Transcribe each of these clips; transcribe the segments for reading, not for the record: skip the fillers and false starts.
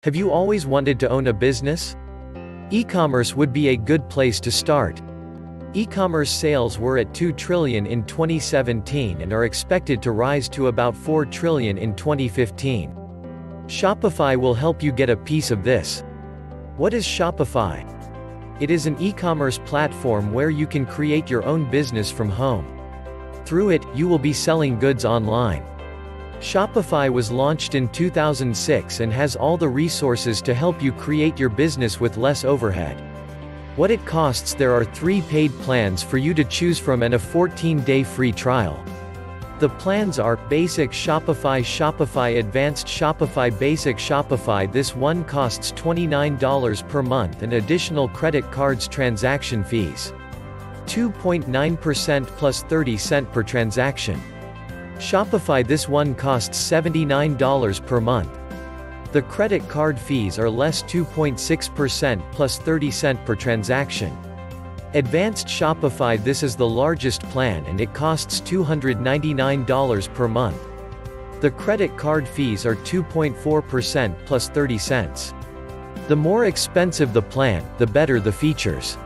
Have you always wanted to own a business? E-commerce would be a good place to start. E-commerce sales were at $2 trillion in 2017 and are expected to rise to about $4 trillion in 2015. Shopify will help you get a piece of this. What is Shopify? It is an e-commerce platform where you can create your own business from home. Through it, you will be selling goods online. Shopify was launched in 2006 and has all the resources to help you create your business with less overhead. What it costs: there are 3 paid plans for you to choose from and a 14-day free trial. The plans are Basic Shopify, Shopify Advanced Shopify, Basic Shopify. This one costs $29 per month and additional credit cards transaction fees. 2.9% plus 30 cents per transaction. Shopify. This one costs $79 per month. The credit card fees are less, 2.6% plus 30 cents per transaction. Advanced Shopify. This is the largest plan and it costs $299 per month. The credit card fees are 2.4% plus 30 cents. The more expensive the plan, the better the features.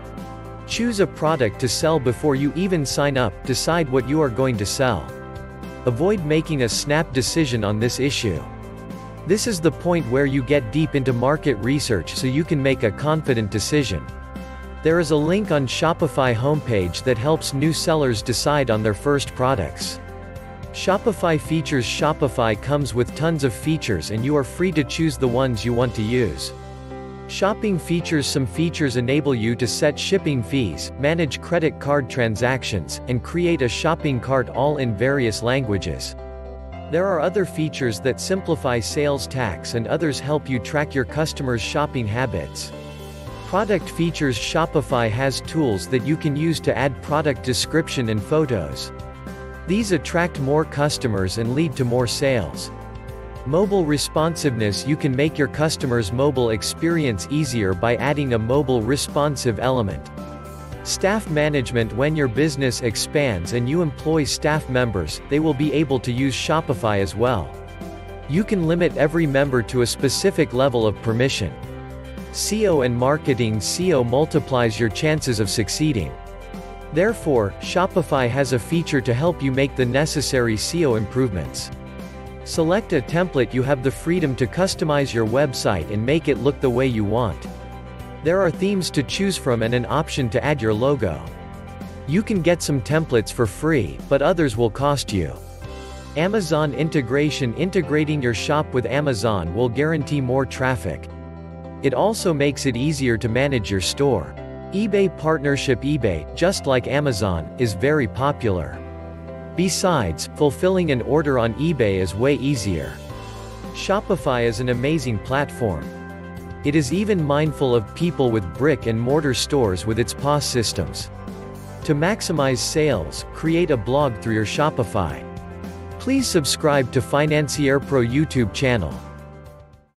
Choose a product to sell before you even sign up. Decide what you are going to sell. Avoid making a snap decision on this issue. This is the point where you get deep into market research so you can make a confident decision. There is a link on Shopify homepage that helps new sellers decide on their first products. Shopify features. Shopify comes with tons of features and you are free to choose the ones you want to use. Shopping features. Some features enable you to set shipping fees, manage credit card transactions, and create a shopping cart, all in various languages. There are other features that simplify sales tax and others help you track your customers' shopping habits. Product features. Shopify has tools that you can use to add product description and photos. These attract more customers and lead to more sales. Mobile responsiveness. You can make your customers' mobile experience easier by adding a mobile responsive element. Staff management. When your business expands and you employ staff members, they will be able to use Shopify as well. You can limit every member to a specific level of permission. SEO and marketing. SEO multiplies your chances of succeeding. Therefore, Shopify has a feature to help you make the necessary SEO improvements. Select a template. You have the freedom to customize your website and make it look the way you want. There are themes to choose from and an option to add your logo. You can get some templates for free, but others will cost you. Amazon integration. Integrating your shop with Amazon will guarantee more traffic. It also makes it easier to manage your store. eBay partnership. eBay, just like Amazon, is very popular. Besides, fulfilling an order on eBay is way easier. Shopify is an amazing platform. It is even mindful of people with brick-and-mortar stores with its POS systems. To maximize sales, create a blog through your Shopify. Please subscribe to Financier Pro YouTube channel.